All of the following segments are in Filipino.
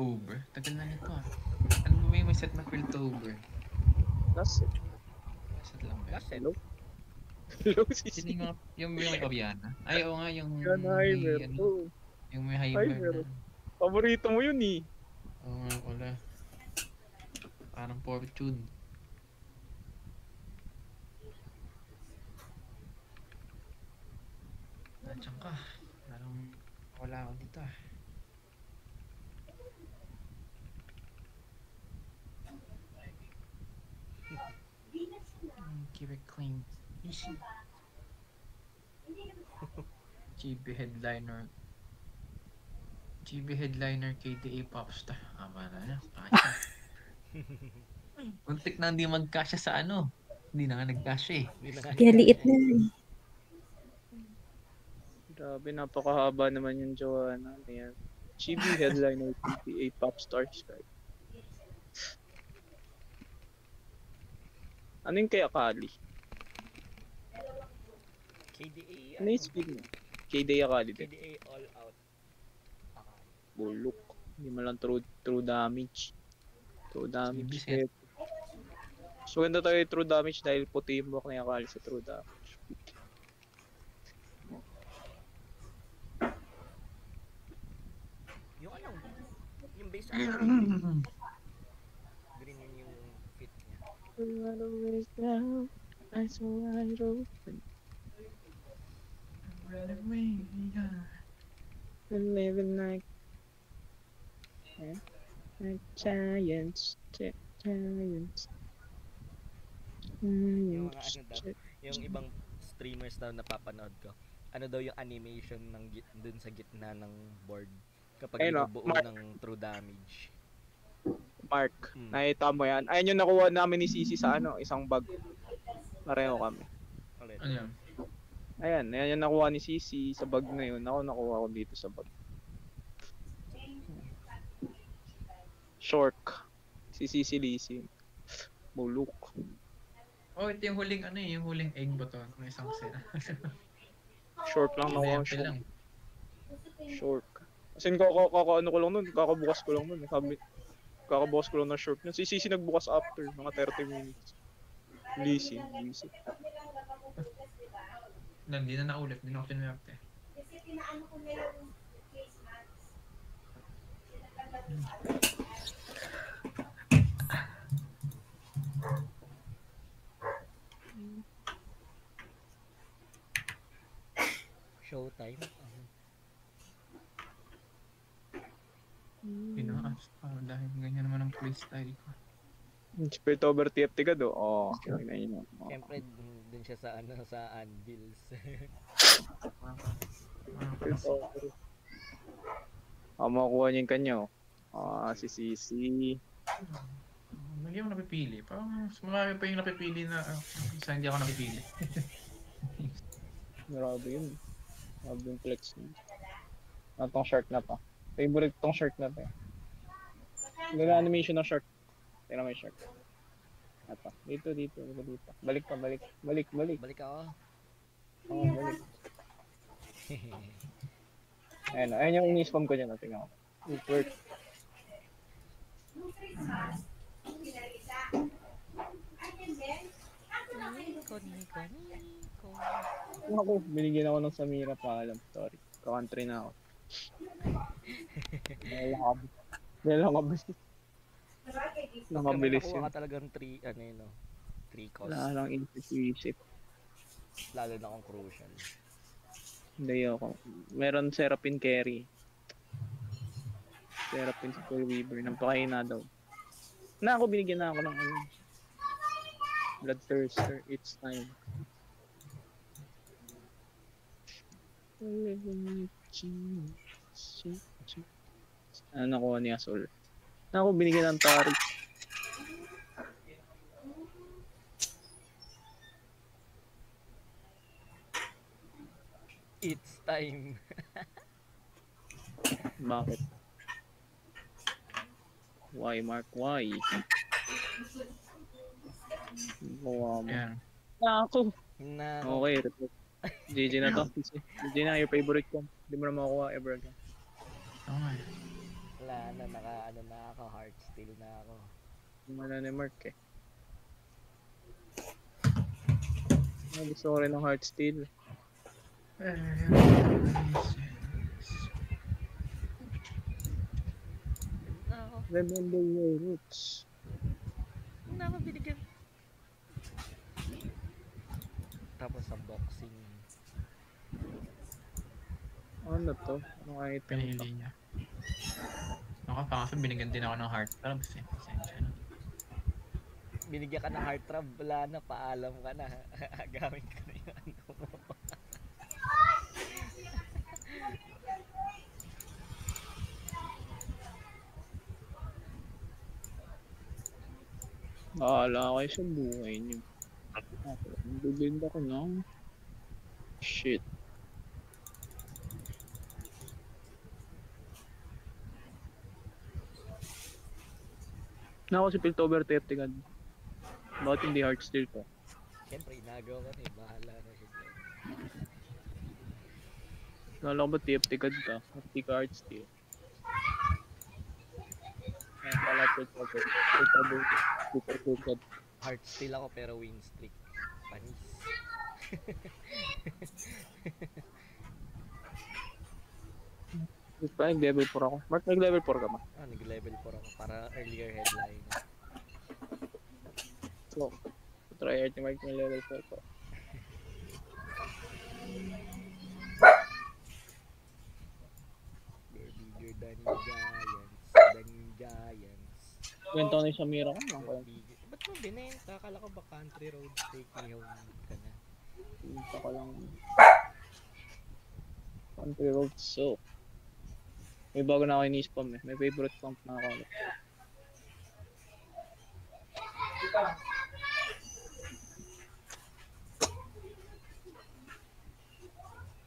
Piltover? Tagal na nito ah. Ano ba yung may set na Piltover? Last set. Set lang ba? Last set. Hello? Hello, Sino yung may Oriana? Ay, oo nga, yung Yan, Heimer. may, ano, Oh, yung may Heimer Heimer. na. Paborito mo yun eh. Oo nga pala. Parang Fortune. Nandiyan ka. Parang wala ako dito ah. Keep it clean. Easy. GB headliner KDA Popstar. Ama na yan. Kasha. Muntik na hindi magkasya sa ano. Hindi na nga nagkasya eh. Kaya liit na eh. Grabe, napakahaba naman yung Joanna. Ayan. Chibi headliner 28 pop stars. Ano yung kay Akali? KDA. Ano yung speed mo? KDA Akali din. KDA all out. Bulok. Hindi mo lang true damage. True damage. Sige, So ganda tayo yung true damage dahil puti yung buhok ni Akali sa true damage. Yung ano? Yung base green yun yung fit niya. I saw wide open. Living like giants. Giants. Yung mga ano daw, yung ibang streamers daw napapanood ko. Ano daw yung animation ng dun sa gitna ng board kapag binubuo ng true damage. Mark, nakita mo yan? Ayun yung nakuha namin ni Sisi sa ano, isang bag. Pareho kami. Ano yan? Ayan yung nakuha ni Sisi sa bag na yun. Ako nakuha ko dito sa bag. Shork. Si Sisi Lisi. Bulok. Oh, ito yung huling ano eh, yung huling egg ba to? Ng isang set. Short lang nakuha Simple lang. Short. Kasi ano ko lang nun, kakabukas ko lang nun. Kakabukas ko lang ng short nun. Si Sisi nagbukas after, mga 30 minutes. Lisi. Hindi na naulit, hindi na ako pinwerte. Kasi pinaano ko na yung face mask. Showtime. Pinaas. Dahil ganyan naman ang playstyle ko. Piltover TFT ka do? Oo. Siyempre, dun siya sa ano, sa Anvils. Makukuha niya yung kanyo. Si Sisi. Hindi ako napipili. Parang mas marami pa yung napipili na isa hindi ako napipili. Grabe yun. Grabe yung flex niya. Tong shirt na to. Favorite tong shirt na to. Ganda animation ng shirt. Tingnan mo yung shirt. Ito. Dito. Balik. Balik ako. Oo, balik. Ayun yung ini-spam ko dyan. Tingnan mo. It worked. Ako, binigyan ako ng Samira pa alam. Sorry. Ka-country na ako. Dahil lang kabis. Nakabilis yun. Nakuha ka talagang 3 cost. Wala lang isip. Lalo na kung crucial. Hindi ako. Meron Seraphine carry. Seraphine sa Full Weaver. Nampakain na daw. Ako binigyan na ako ng Bloodthirster. It's time. Ano nakuha ni Asol? Ako binigyan ng Tari. It's time. Bakit? Why, Mark? Why? Nakuha mo. Yan. Ako. Na Okay, GG na to. GG na, your favorite ko. Hindi mo na makukuha ever again. Oo nga. wala Wala na, ano na ako, heart steal na ako. Wala ni Mark eh. Gusto ko rin ng heart steal. Na ako, Remember your roots. na ako binigyan. Tapos sa boxing. Ano to? Anong item to? Pinili niya. Ako, pangaso binigyan din ako ng heart. Pero pasensya na. Binigyan ka ng heart trap, wala na, paalam ka na. Gamit ka na yung ano mo. Bahala kayo sa buhay niyo. Bibigyan ako ng shit. Na ako si Piltover Teptigad. Bakit hindi heart steal to? Siyempre, inagaw ka na eh, bahala na siya. Nala ko ba Teptigad ka? Hindi ka heart steal. Ayan pala Piltover. Piltover. Heart steal ako pero win streak. Panis. Nag-level 4 ako. Mark, nag-level 4 ka ba? Ah, nag-level 4 ako para earlier headline. So, try hard ni Mark ng level 4 ko. They're bigger than giants. Ganito na yung Samira ko. They're bigger. Ba't mo binenta? Akala ko ba country road take me home ka na? Pinta ko lang. Country road so. May bago na ako ini-spam eh. May favorite pump na ako ulit.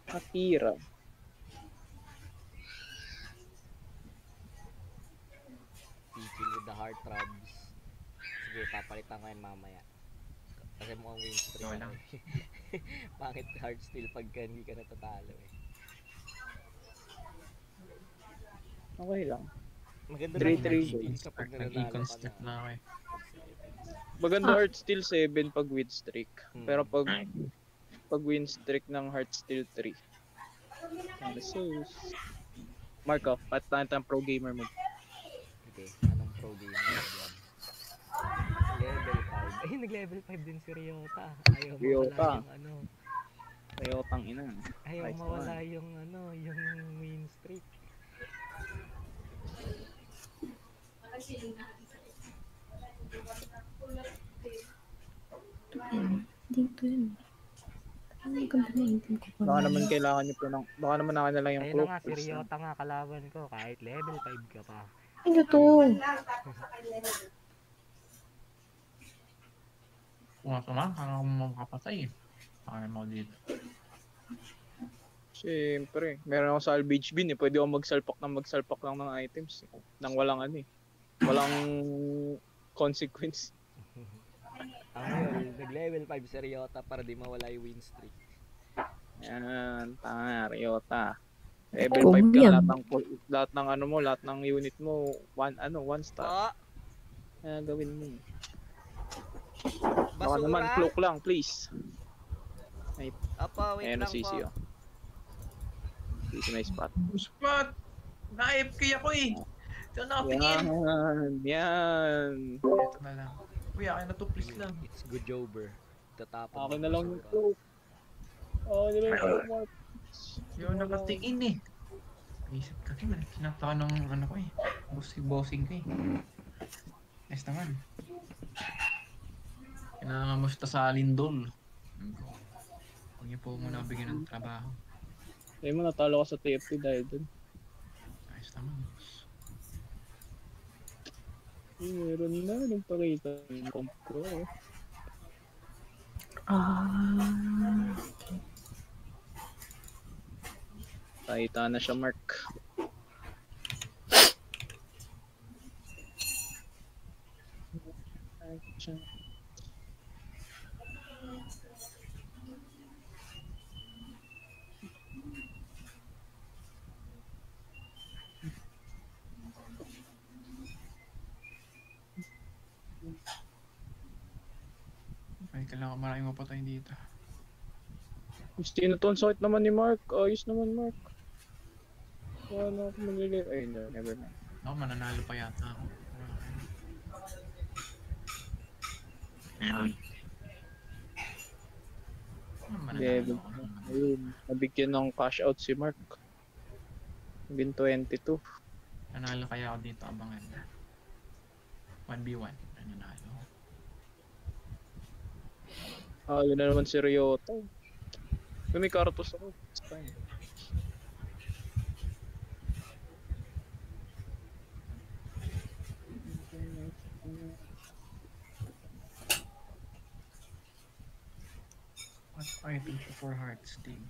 Katira. Picking with the heart throbs. Sige, papalitan ko yan mamaya. Kasi mukhang win streak Wala. ako eh. Pangit heart steal pagka hindi ka natatalo eh. Okay lang. Maganda Three, lang three. mag-18 kapag nananalo ka Nag-e-construct na. na ako eh. Maganda heart steal 7 pag win streak. Hmm. Pero pag win streak ng heart steal 3. Ano sus? Mark off. Patayin tayong pro gamer mo. Okay, anong pro game mo yan? Level 5. Ay, nag-level 5 din si Ryota. Ayaw Ryota. mawala yung ano. Ayaw tang ina. Ayaw Nice mawala yung ano, yung win streak. Dito yun. Ano yung ganda na item ko pa? Baka naman kailangan nyo po ng... Baka naman naka na lang yung Ayun cloak. na nga, si Ryota nga kalaban ko. Kahit level 5 ka pa. Ano to? Pumasama, kaya ako makapatay eh. Kaya mo dito. Siyempre. Meron ako salvage bin eh. Pwede ako magsalpak lang ng items. Nang walang ano eh. Walang consequence. Ang ngayon, nag-level 5 si Ryota para di mawala yung win streak. Yan. Tanga. Ryota. Level Oh, 5 ka. yan. Lahat ng ano mo. Lahat ng unit mo. One star. Ah! Kaya gawin mo. Baka Basura! naman. Cloak lang please. Apa, wait Ayan lang o CC po. oh. CC may spot. Spot! Na-AFK ako eh! Ito nakatingin! Yan. Ito na lang. Uy, akin na to, please lang. It's good jobber. Tatapon. Akin ng na lang yung basura. cloak. Oh, di ba yung cloak mo? Yung nakatingin eh. Isip kasi sinakta ka ng ano ko eh. Bossing ko eh. Yes naman. Kinangamusta sa Lindol. Huwag niyo po muna bigyan ng trabaho. Sabi mo natalo ka sa TFT dahil dun. Ayos naman. Meron na nung pakita yung kompro. Ah. Pakita na siya Mark. Kailangan maraming mapatay dito. Sino to? Ang sakit naman ni Mark. Ayos naman, Mark. Wala ako malili. Ay, no, never mind. Ako, mananalo pa yata ako. Level. Mananalo ako. Ayun. Nabigyan ng cash out si Mark. Bin 22. Nanalo kaya ako dito, abangan na. 1v1. Nanalo. Yun na naman si Ryota. May Karatos ako. It's fine. What item for hearts, Steve?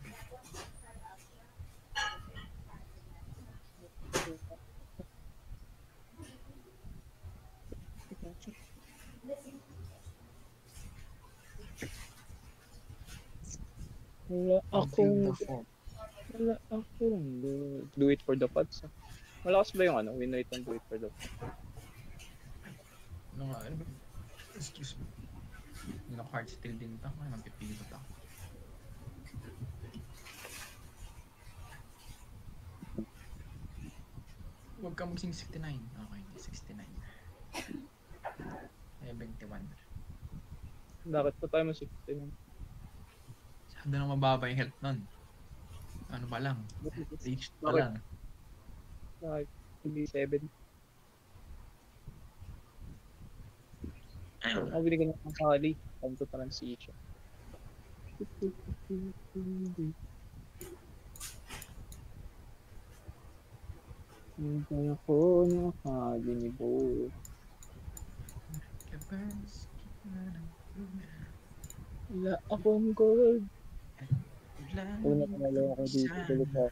Wala akong... Wala akong... Do it for the pods. Malakas ba yung ano? Win rate ng do it for the pods? No, excuse me. Hard still din to. Ay, magpipilot ako. Huwag ka magsing 69. Okay, 69. Ay, 21. Bakit pa tayo mas-16? Sabi na mababa yung health nun. Ano pa lang? Age pa Bakit? lang. Bakit? Hindi 7. Ako binigyan ng sakali. Come to transition. Hindi ako nakakali ni Bo. Wala akong gold. Kung nakalala ako dito sa lupa.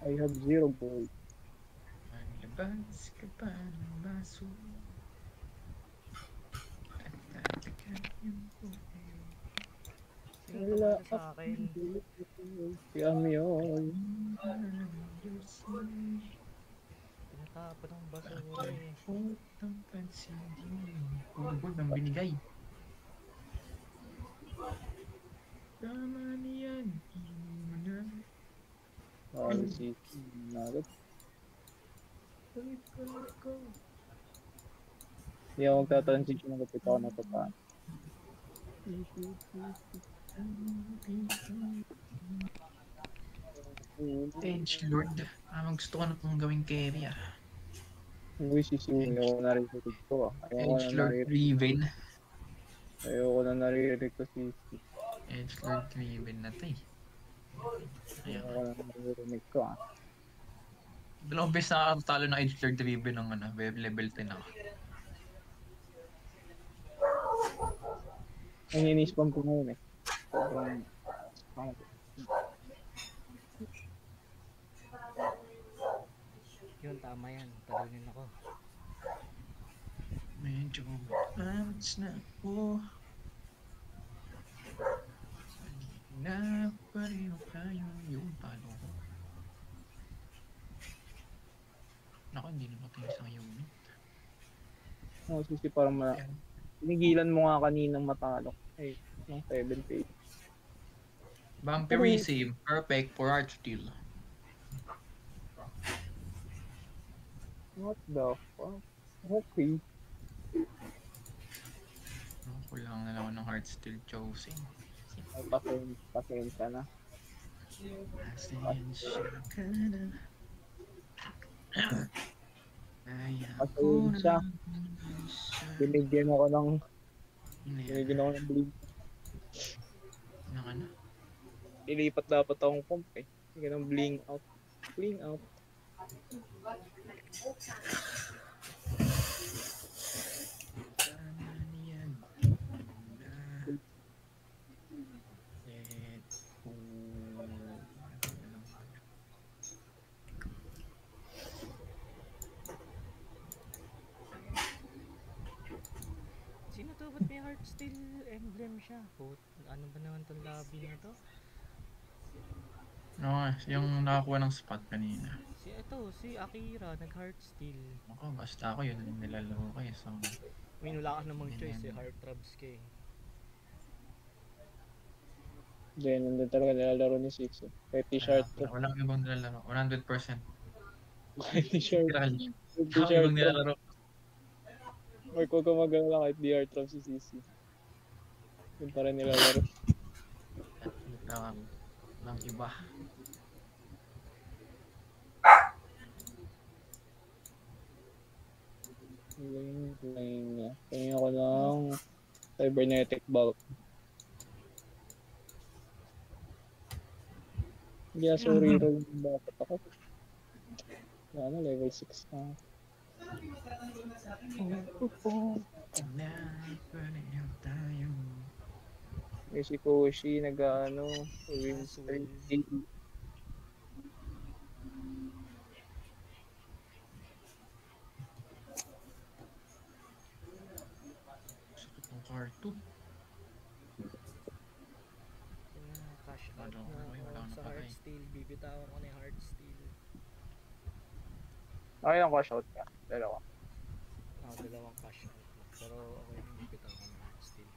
I have 0 gold. Maglabas ka pa ng baso. At tatakan yung buhay. Sino Wala tumalo sa akin? Si Amiol. Tinatapon ng basura eh. Putang pansin din. Puro gold ang binigay. Tama niyan. Hindi mo na. Si Nugget. Balik ko. Hindi ako magta-transition ng kapit ako na pa. Edge Lord. Gusto ko na itong gawing carry ah. Uy, sisiwin ako naririnig ko. Edge Lord Riven. Ayoko na naririnig ko si Edge Lord Riven na ito eh. Ayan. Ayoko na naririnig ko Dalawang beses nakakatalo ng Edge Lord Riven ng ano, level 10 ako. Ang ini-spam ko ngayon eh. Sobrang... Yun, tama yan. Talunin ako. Medyo advance na ako. Na pareho tayo yung palo ko. Naku, hindi na matay isang unit. Sisi parang Pinigilan mo nga kaninang matalo. Ay, ng 7 page. Vampirism, perfect for Arch Steel. What the fuck? Okay. Kulang na lang ako ng Heart Steel chosen. Ay, pasensya na. Pasensya ka na. Ay, ako Pasensya. na. Binigyan ako ng Ano blink. ano? Ilipat dapat akong comp eh. Bigyan ng bling out. Bling out. Tama niyan. Sino to? Ba't may heart steel emblem siya? Ano ba naman tong lobby na to? Oo, yung nakakuha ng spot kanina. Si Akira, nag-heart steel. Ako, basta ako yun yung nilalaro ko eh. So, May wala ka namang Yan, choice yan. eh, heart trabs ka eh. Hindi, nandun talaga nilalaro ni Six. Kahit t-shirt to. Walang ibang nilalaro. 100%. Kahit t-shirt. Literally. Kahit Walang t-shirt ibang to. nilalaro. Mark, huwag ka mag-alala kahit DR Trump si CC. Yun pa rin nilalaro. Walang iba. Tingin ako ng cybernetic bulk. Hindi sorry roll dapat ako. Ano, level 6 na. May si Koshi nag-ano, win streak. Sakit ng cartoon. Cash out Wala na ako, wala ako na sa patay. Heartsteel. Bibitawan ko na yung Heartsteel. Okay lang cash out ka. Dalawa. Dalawang cash out lang. Pero ako yung bibitawan ko ng Heartsteel.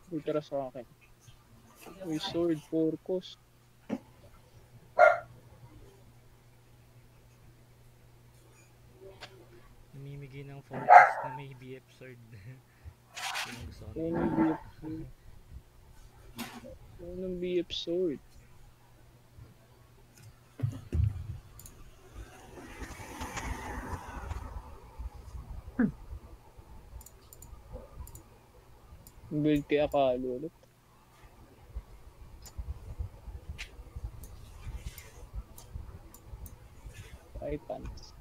Uy, tara sa akin. Uy, sword, 4 cost. Namimigay ng focus na may BF sword. Yung gusto ko Ano na ng BF sword? Ano ng BF sword? Build kay Akali ulit. Titans.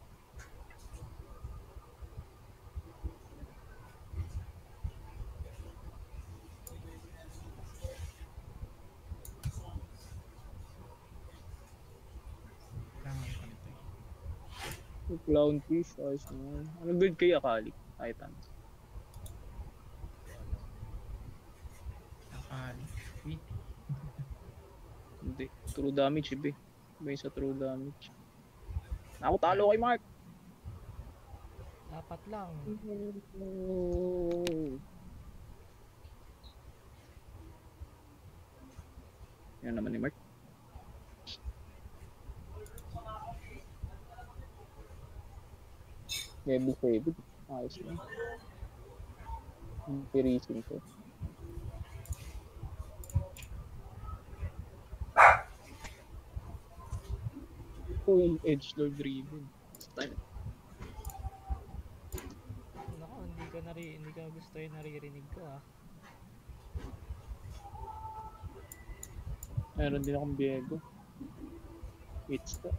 Clown fish, ayos naman. Ano build kay Akali? Titans. Wait. Hindi. True damage, iba eh. Iba yung sa true damage. Ako talo kay Mark. dapat lang. Yan naman ni Mark. Level 7. Ayos na. Pirisin ko. Full edgelord driven. Style. Nako, hindi ka gusto yung naririnig ko ah. Meron din akong Biego. It's the...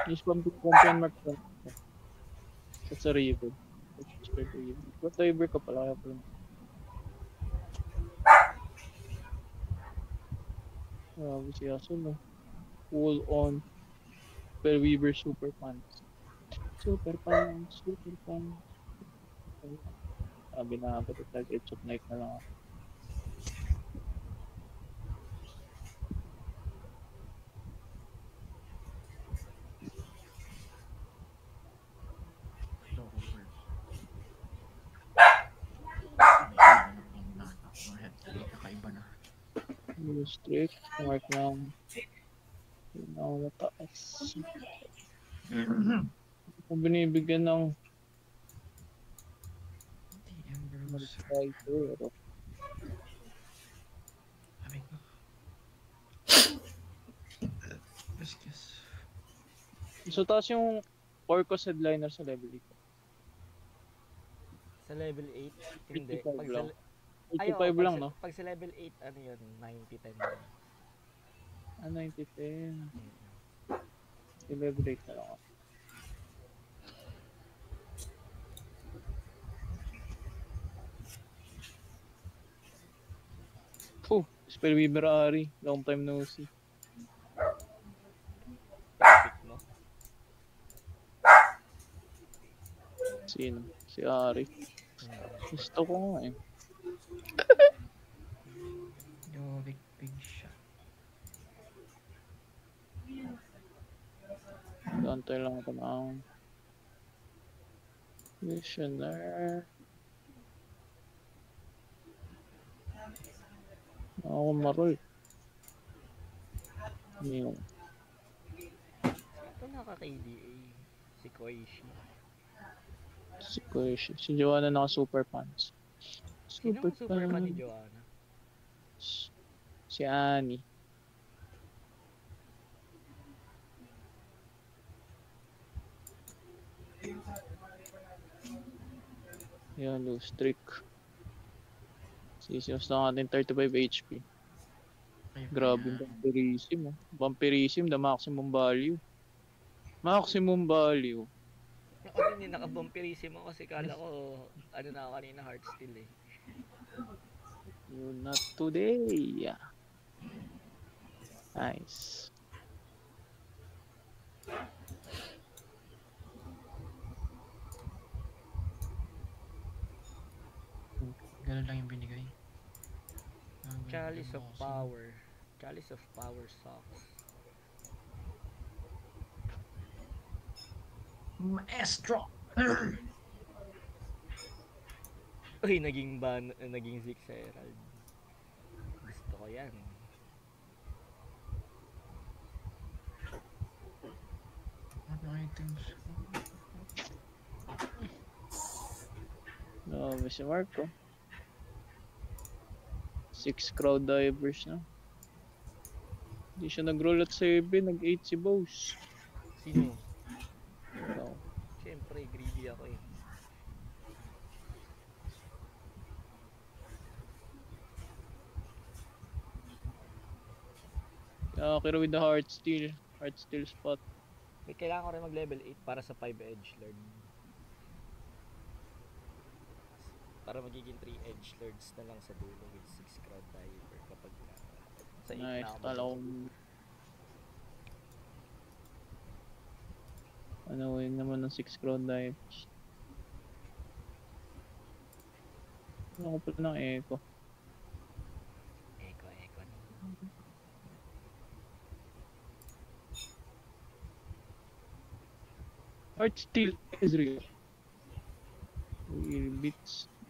Yung companion mark ko. Sa river. Ba't river ka pala kaya pala? Grabe si Asun no. Full on. Per Weaver Super Pants. Super Pants. Super Pants. Sabi na ba ito target of night na lang ako. Kakaiba na. Blue streak. Mark ng mataas. Kung binibigyan ng fighter. Sabi ko. Excuse. So taas yung Orcos headliner sa level 8. Sa level 8, hindi. 55 Pag lang. sa, 85 lang, no? Pag sa level 8, ano yun, 90-10 lang. 90-10. Yung level 8 na lang ako. Spellweaver Ari. Long time no see. Pick mo. Sino? Si Ari. Hmm. Gusto ko nga eh. Counter lang ako ng Visionaire. Ako marol. Yung Ito naka-KDA. Si Koishi. si Kuya, si Joanna naka super pants. Sino ang super fan ni Joanna? Si Annie. Yan, low streak. Sisios na natin 35 HP. Kayo Grabe kaya. yung vampirism. Oh. Vampirism, the maximum value. Maximum value. Ako din yung naka-vampirism ako kasi kala ko, ano na ako kanina, Heartsteel eh. You not today. Yeah. Nice. Ganun lang yung binigay. Chalice of Power. Chalice of Power sucks. Maestro! Uy, naging Ziggs Herald. Gusto ko yan. Ano items? No, si Marco. 6 crowd divers na. Hindi siya nag-roll at 7, nag-8 si Boss. Sino? Ikaw. Siyempre, greedy ako eh. Kira with the Heartsteel spot. May kailangan ko rin mag-level 8 para sa 5 edgelord. Para magiging 3 edgelords na lang sa dulo with 6 crowd diver kapag sa 8 Nice, na ako. tala ko. Ano yun naman ng 6 crowd divers. Ano ko pala ng echo. Echo. Heartsteel is real.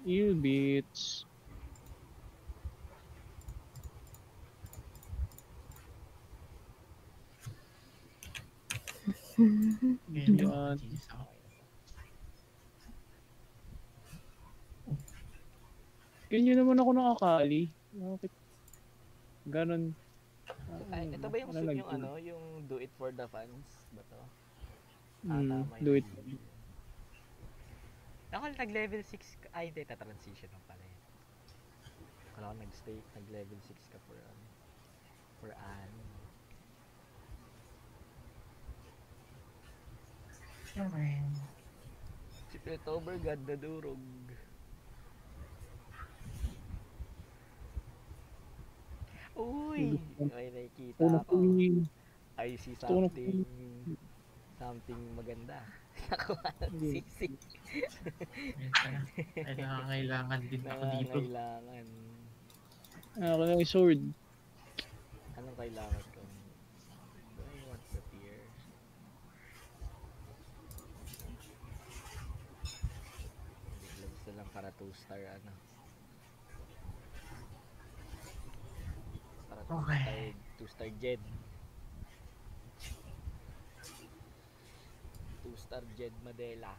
Ill beats. Ganyan Yan. lang. Jesus ako. Ganyan naman ako nakakali. Bakit? Ganon. Ay, ito ba yung Ano yung ano, yung do it for the fans ba to? Tama do yun. it. Ako nag-level 6 ka. Ay, hindi, ta-transition lang pala yun. Kala ko nag-level 6 ka for Anne. Okay. Si Piltover God na durog. Uy! Ay, nakikita Una ko. ko I see Gusto ko na- something maganda. Nakuha ng Hindi. sisig. Kailangan din ako dito. Kailangan. ako na yung sword. Anong kailangan ko? Do I want the tier? Gusto lang para 2-star ano. Para 2-star, Okay. 2-star Jed. 2-star Jed Madela.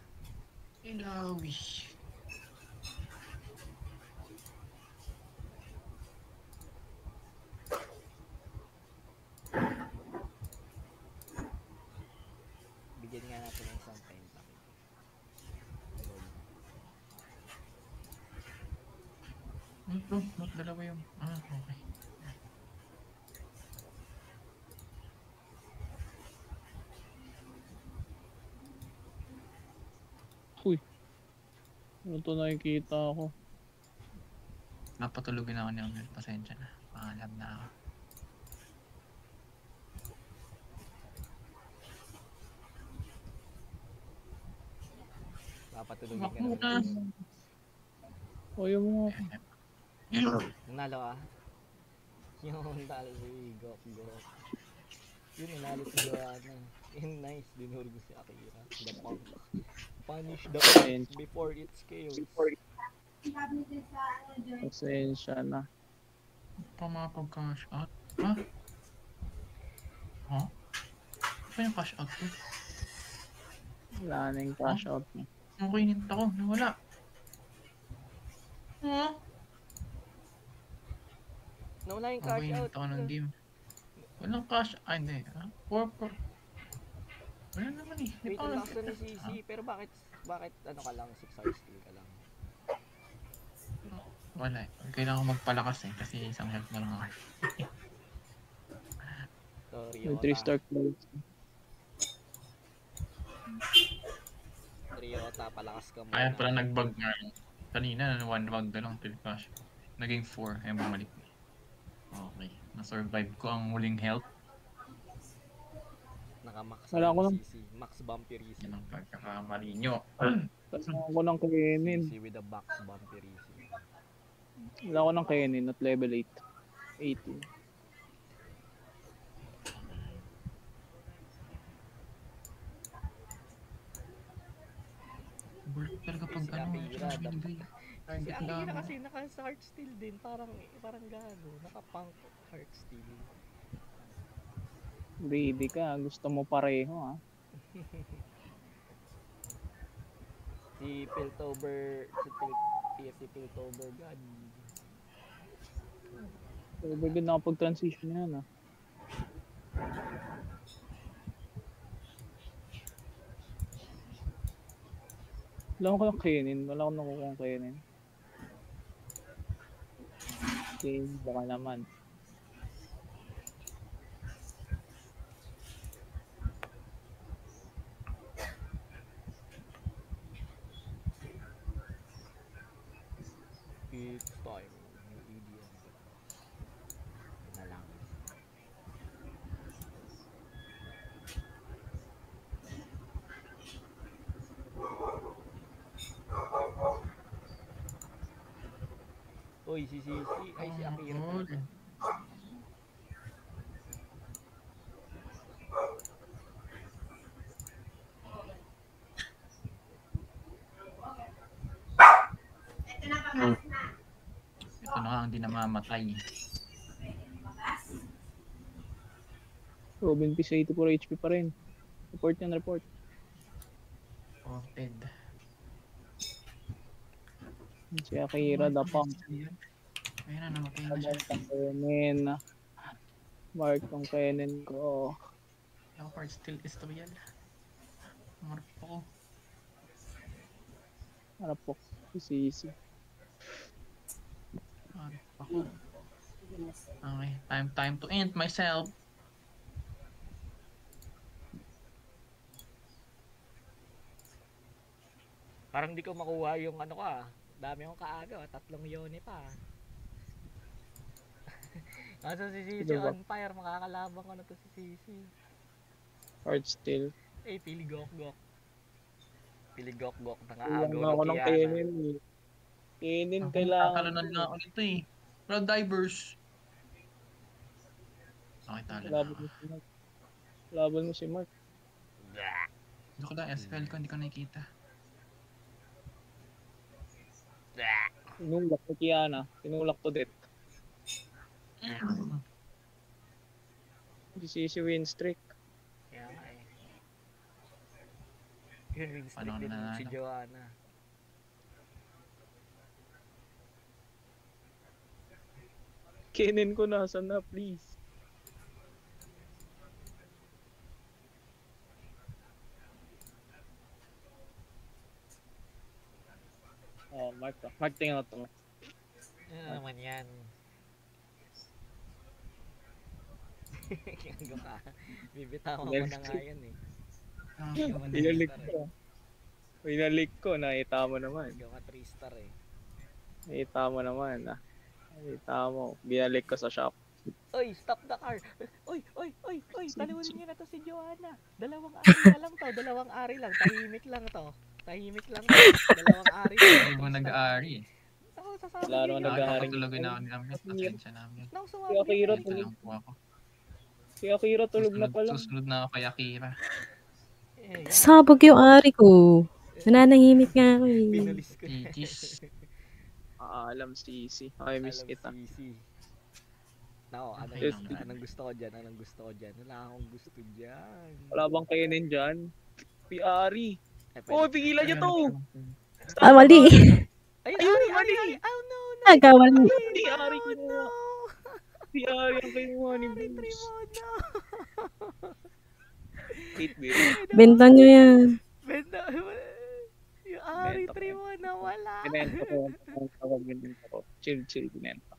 Ilawish. Bigyan nga natin ng isang pentakill. Dalawa yung... okay. Uy. Ano to nakikita ako? Napatulogin ako ni Angel. Pasensya na. Pangalam na ako. Papatulogin ka Muna. naman. Ayaw mo nga. Nanalo ka? Yung talo si Gok. Yun, nanalo si Joanna. Nice, dinurog si Akira. The punk. Punish the punk before it's chaos. Sabi din sa ano dyan. Pasensya na. Pa makapag-cash out. Ha? Ha? Ano yung cash out ko? Wala na yung cash out mo. Okay, ninta ko. Nawala. Ha? Nawala yung Okay, cash out. ninta ko ng game. Walang cash. Ay, hindi. Ha? 4. Wala naman eh. Hindi Wait, pa ako ang lakas na ni nag-test. CC. Pero bakit ano ka lang, 6 hours still ka lang? Wala eh. Kailangan ko magpalakas eh. Kasi isang health na lang ako. Sorry, May Ota. 3-star close. Triota, palakas ka muna. Kaya pala nag-bug nga. Kanina, 1 bug na lang till cash. Naging 4. Kaya bumalik. Okay. Na-survive ko ang huling health. Naka-max Wala ko ang lang. CC. Max vampirism. Yan ang pagkakamali nyo. Kailangan ko ng kainin. CC with a box vampirism. Wala ko ng kainin at level 8. 18. Work talaga pag Si ano. Akira, binigay. Si Target Akira lang. kasi naka heart steal din. Parang gago. Naka-punk heart steal. Greedy ka. Gusto mo pareho ha. Si Piltover, TFC Piltover God. Very good nakapag-transition yan ha. Wala ko yung kainin. Wala ko nakukuha ng kainin. Okay, baka naman. It's time. New EDM. Na lang. Uy, si ay si Akira. Oh, Ito na pagas na. ito na nga ang di namamatay. Robin Peace 84 HP pa rin. Report yan, report. Ported. Si Akira, dapang. Ayun na, namatay na siya. Mark ang kainin. Mark ang kainin ko. Ako part still istorial. Mark po. Harap po. Sisi. Mark ako. Okay, time to end myself. Parang di ko makuha yung ano ko ah. Dami akong kaaga, 3 yoni pa. Nasa si Sisi Diba? on fire, makakalabang ko na to si Sisi. Hard still. Eh, piligok-gok. Piligok-gok, Kailangan nangaagaw ako ng ng Tiana. kainin eh. Kainin kailangan. Tatalunan nga ako nito eh. Proud divers. Okay, talo na Laban ako. mo si Mark. Laban mo si Mark. Hindi ko lang SPL ko, hindi ko nakikita. Tinulak ni Kiana. Tinulak to death. Si Sisi win streak. Kaya nga eh. Yun, win streak Paano ka din nanalo? si Joanna. Kainin ko nasa na please. Oh, Mark. Mark, tingnan to. Ano naman yan? Gago ka. Bibitawan ko na nga yan eh. Pinalik ko. Pinalik ko. Nakita mo naman. Gago ka 3-star eh. Nakita mo naman. Ah. Nakita mo. Binalik ko sa shop. Oy, stop the car! Oy! Talunin niyo na to si Joanna! Dalawang ari lang. Tahimik lang to. Dalawang ari lang. Hindi mo nag-aari eh. Ako, sasabi Lalo niyo na yun. nag-aari. Nakakatulogin na ako nilang met. Pasensya namin. Nang Kaya suwabi Akira niyo. Ito lang po ako. Si Akira tulog na pala. Susunod na ako kay Akira. Eh, yan. Sabog yung ari ko. Nananahimik nga ako eh. Pinulis ko na. Titis. Alam si I miss Alam kita. sisi. Nako, Okay lang. anong gusto ko dyan? Anong gusto ko dyan? Wala akong gusto dyan. Wala bang kainin dyan? Piari. Eh, Oh, pwede. pigilan niyo to! Ah, mali. Ayun, mali. Oh no, no. Nagawal. Hindi, Ari kinuha. Piari ang kinuha ni Ari Bruce. Trimono. 8-bit. Benta nyo yan. Benta. Yung Ari Benta ko. Trimono, wala. Binenta ko. Tawag binenta ko. Chill, binenta.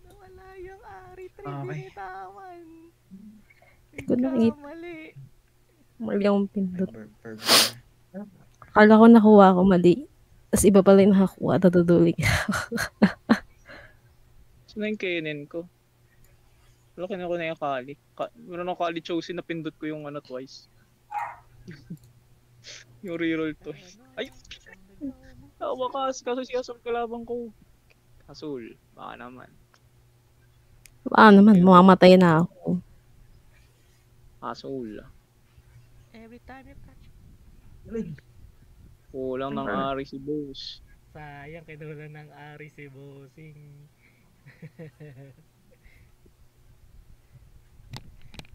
Nawala yung Ari Okay. Trinitawan. Ko nakita. Mali. Mali akong pindot. Burger. Akala ko nakuha ko mali. Tapos iba pala yung nakakuha. Tatutuloy. Sino yung kainin ko? Wala kinuha ko na yung kali. Meron ako kali chosen na pindot ko yung twice. Yung reroll twice. Ay! Tawa kaso si Asul kalabang ko. Asul, baka naman. Naman, mamamatay na ako. Asul. Every time you touch. Kulang ng Ano? Ari si Boss. Sayang, kinula ng Ari si Bossing.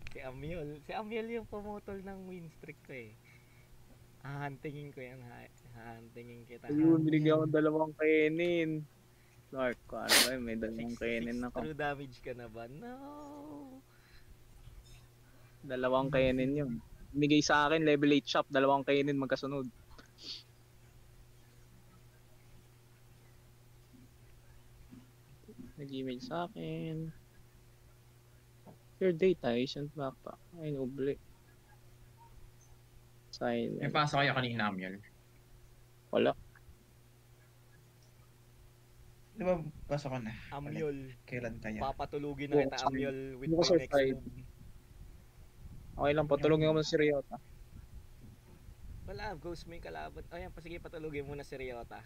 Si Amiel yung pumutol ng win streak ko eh. Hahantingin ko yan, hahantingin kita. Ayun, binigyan ko dalawang kainin. Mark, ano ba yun? May dalawang Six kainin ako. true damage ka na ba? No! Dalawang kainin yun. Binigay sa akin, level 8 shop, dalawang kainin magkasunod. Nag-email sa akin. Your data isn't backpack. Ay, noble. Sign. May pasok kayo kanina, Amiel. Wala. Di ba pasok ko na? Amiel. Kailan kaya? Papatulugin na kita, Amiel, with Hindi ko my next certified. move. Okay lang, patulungin ko mo si Ryota. Wala, ghost mo yung kalaban. O yan, sige, patulugin muna si Ryota.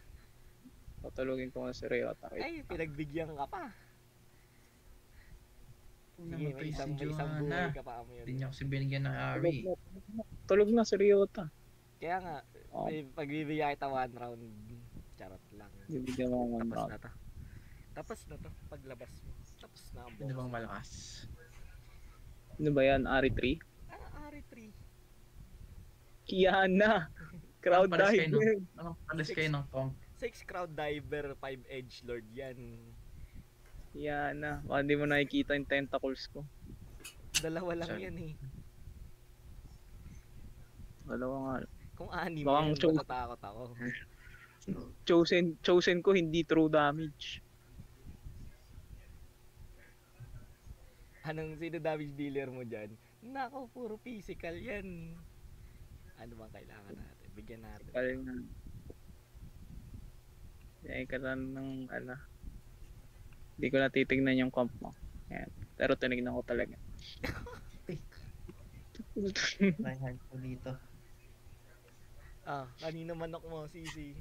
Patulungin ko mo si Ryota. Ay, pinagbigyan ka pa. Sige, may Namatay si isang buhay Joanna. ka pa, Amiel. Hindi niya kasi binigyan ng Ari. Tulog na si Ryota. Kaya nga, Oh. pagbibigyan kita one round. Charot lang. Bibigyan mo ng Tapos round. na to. Tapos na to. Paglabas mo. Tapos na ang Hindi bang boss. malakas? Ano ba yan? Ari 3? R3. Kiana! Crowd Pares kayo, no? dive! Anong pares kayo ng comp? 6 crowd diver, 5 edge lord yan. Kiana. Baka hindi mo nakikita yung tentacles ko. Dalawa lang Sorry. yan eh. Dalawa nga. Kung anim Baka ang yan, choke. matatakot ako. Chosen ko hindi true damage. Anong sino damage dealer mo dyan? Nako, puro physical yan. Ano bang kailangan natin? Bigyan natin. Kaya nga. Kaya ka lang ng Hindi ko na titignan yung comp mo. Ayan. Pero tinignan ko talaga. Tryhard ko dito. Kanino manok mo, Sisi?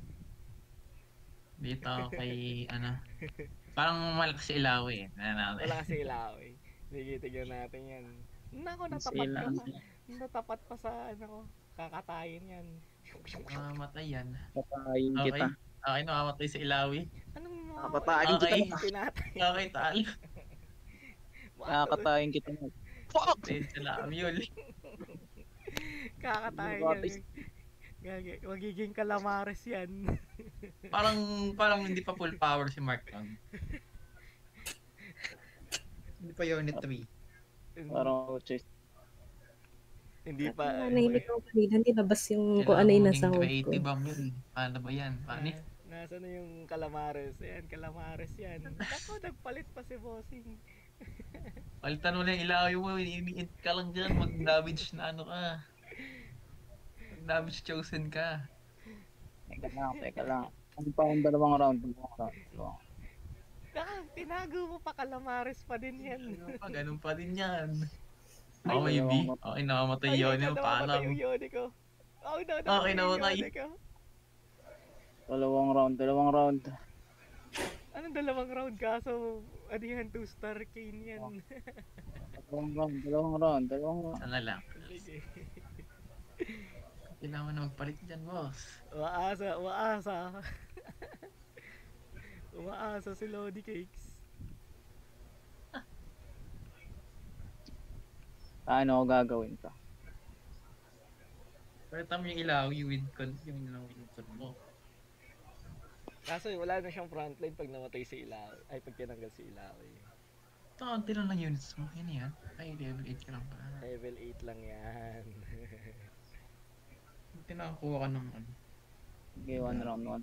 Dito ako kay, parang malakas si Ilawi eh. Wala kasi ilaw eh. Sige, tignan natin yan. Nako, natapat Sila. ka pa. Natapat pa sa ko. Kakatayin yan. Mamatay yan. Patayin Okay. kita. Okay, namamatay si Ilawi. Anong mga... Nakapatayin Okay. kita. Pinatay. Okay, tal. Nakakatayin kita. Ayun sila, Amiel. Kakatayin Nakapatay. yan. Magiging kalamares yan. Parang hindi pa full power si Mark lang. Hindi pa unit 3. Parang chase. Hindi pa. Nanahimik ako kanina. Nilabas yung kung ano yung nasa hold ko. creative Amiel. Paano ba yan? Paano? Nasa na yung kalamares? Ayan, kalamares yan. Ako, nagpalit pa si Bossing. Palitan mo na yung Ilawi mo. Ini-int ka lang dyan. Mag-damage na ka. Mag-damage chosen ka. Teka lang. Ano pa akong dalawang round? Tinago mo pa, kalamares pa din yan. Ganun pa din yan. Ay, Oh, maybe. dalawang- Okay, namamatay yun. Paalam. yung yoni ko. Oh, no, Okay, namatay. Dalawang round. Anong dalawang round kaso? Ano yan, 2-star cane yan. Dalawang round. Sana lang. Sige. Kailangan na magpalit dyan, boss. Umaasa. Umaasa si Lodi Cakes. Paano ako gagawin to? Palitan mo yung ilaw, yung wind con, yung ilaw wind con mo. Kaso wala na siyang frontline pag namatay si ilaw. Ay, pag tinanggal si ilaw eh. Kaunti lang ng units mo. Yan yan. Ay, level 8 ka lang pala. Level 8 lang yan. Tinakakuha ka ng ano. Sige, one round. Naku,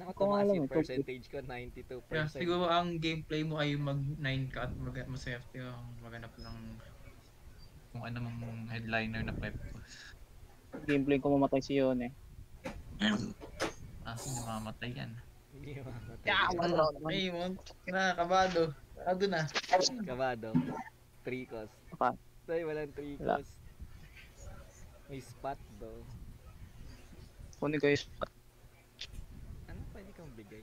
Ako nga tumaas lang yung eh, percentage ko, 92%. Kaya siguro ang gameplay mo ay mag 9 ka at maswerte ang maghanap ng kung ano mong headliner na purpose. Gameplay ko mamatay si Yone. Kasi namamatay yan. Hindi mamatay. Yeah, one round. Ay, kabado. Kabado na. Kabado. 3 cost. Okay. Tay, walang 3 Wala. cost. May spot do. Kunin ko yung spot. Ano pwede kang bigay?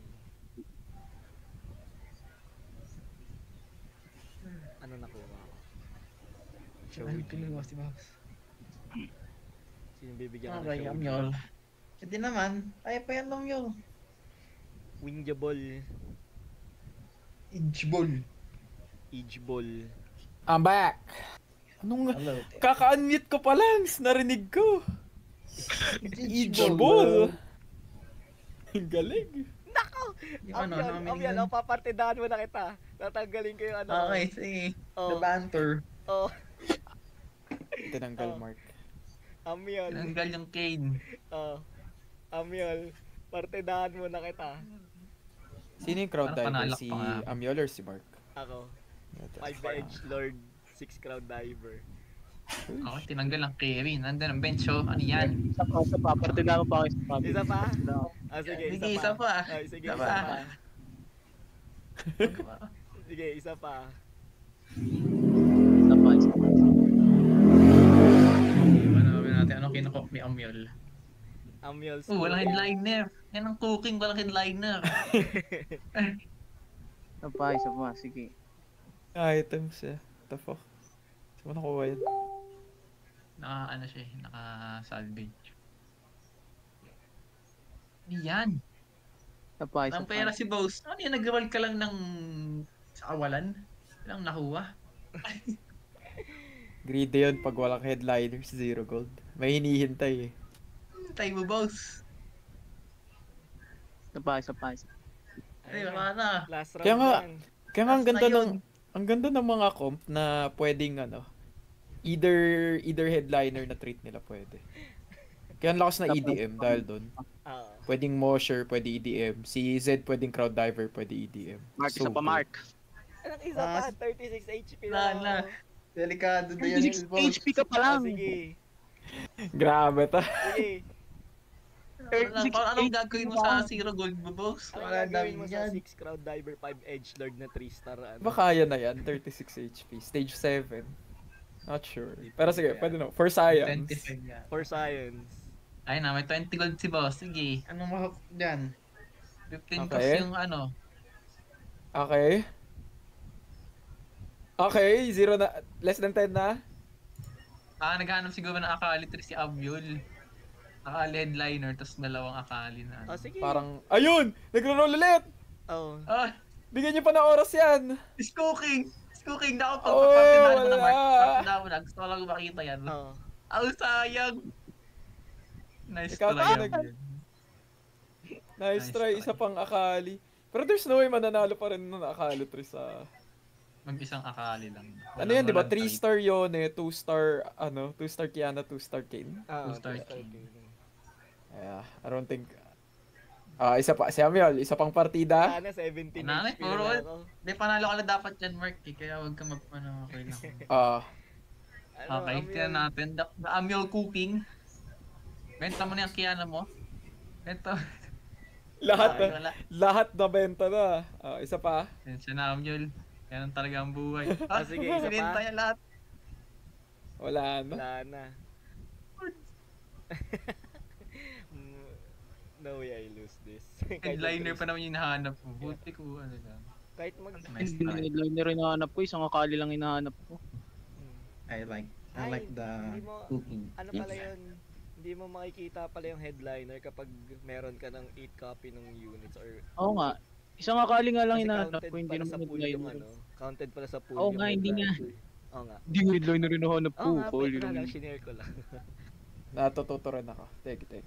Ano nakuha ko? Ay, pinuha si boss. Sino bibigyan ko ng Okay, show? Amyol. Hindi naman. Kaya pa yan, Amyol. Winjable. Inchball. Igeball. I'm back. Anong Hello. kaka-unmute ko pa lang, narinig ko. Igeball. Ang galing. Yung ano, Amyal, papartidahan mo na kita. Tatanggalin ko yung ano. Okay, sige. Oh. The banter. Oh, Tinanggal Oh. Mark. Amyal. Tinanggal yung Kane. Oh. Amyal, partidahan mo na kita. Sino yung crowd Parang diver? panalak Si pa nga. Amyol or si Mark? Ako, Ito. 5 edge lord, 6 crowd diver. Okay, tinanggal ang carry. Nandun ang bench, oh. Ano yan? Isa pa. Partidahan mo pa ako sa Isa pa? Ah, sige, Sige, isa pa. isa pa. Ah, sige, Isa isa pa. pa. Sige, isa pa. Manawin natin anong kinukop ni Amyol. Amyal Oh, walang headliner. Yan ang cooking, walang headliner. Isa pa. Sige. Items eh. What the fuck? Saan mo nakuha yan? Ano siya, naka-salvage. Ano yan? Isa pa. Ang pera si boss. Ano yan, nag-roll ka lang ng sa kawalan? Walang nakuha. Greedy yun pag walang headliners, 0 gold. May hinihintay eh. Tay mo, boss. Isa pa. Ay, wala na. Last round Kaya nga, yan. Kaya nga ang Last ganda na yun. ang ganda ng mga comp na pwedeng either headliner na treat nila pwede. Kaya ang lakas na EDM dahil doon. Ah, Pwedeng Mosher, pwede EDM. Si Z pwedeng crowd diver, pwede EDM. Mark, So isa pa, good. Mark. anong isa pa? 36 HP Wala lang na. ako. Delikado na yan, 36 boss. HP ka pa Ah, lang. sige. Grabe ta. Sige. Anong gagawin mo sa zero gold mo, boss? Ano Wala gagawin dami mo sa yan. 6 crowd diver, 5 edge lord na 3 star ano? Baka kaya na yan, 36 HP. Stage 7. Not sure. Pero sige, pwede no. For science. 25 yan. For science. Ay na, may 20 gold si boss. Sige, anong mahok dyan? 15 Okay. cost yung ano. Okay. Okay, 0 na. Less than 10 na. Naghanap siguro ng Akali 3 si Amyol. Akali headliner, tapos dalawang Akali na. Oh, sige. Parang, ayun! Nagro-roll ulit! Oh. Ah, Bigyan niyo pa ng oras yan! it's cooking! It's cooking! Naku, Oh, pagpapatindahan mo na, Mark. wala. Pagpapatindahan mo na. Gusto ko lang makita yan. Oh. Sayang! Nice Ikaw, try, Tanag. Amyol. Nice Nice try, try. isa pang Akali. Pero there's no way mananalo pa rin ng Akali 3 sa... Mag-isang Akali lang. Ano yan, di ba? Walang 3 star Yone, 2 star, 2 star Kiana, 2 star Kane. Ah, Two-star two-star king. king. Yeah, I don't think... isa pa, si Amiol, isa pang partida. Sana 17 Nanay, HP na puro- lang ako. Hindi, panalo ka na dapat yan, Mark. Kaya huwag ka okay lang. Ano, Okay, Amyal? tingnan natin. The Amyol cooking. Benta mo na yung Kiana mo. Benta. Lahat Ay, na, wala. lahat na benta na. Isa pa. Yan siya na, Amyol. Yan ang talaga ang buhay. Sige, isa pa. Binenta niya lahat. Wala na. Wala na. No way I lose this. Kahit Headliner yung pa naman yung hinahanap mo. Buti ko, ano lang. Kahit mag... Nice Hindi try. headliner rin hinahanap ko, isang akali lang hinahanap ko. Hmm. I like Ay, the hindi mo- cooking. Ano pala yun? Hindi mo makikita pala yung headliner kapag meron ka ng 8 copy ng units or... Oo nga. Isang akali nga lang Kasi hinahanap counted ko, hindi pala sa naman pool yung headliner. ano. Counted pala sa pool Oo yung nga, hindi nga. headliner. Oo nga. Hindi ko headliner rin hinahanap ko. Oo nga, Akali pwede lang. lang, shinare ko lang. Natututo rin ako. Thank you.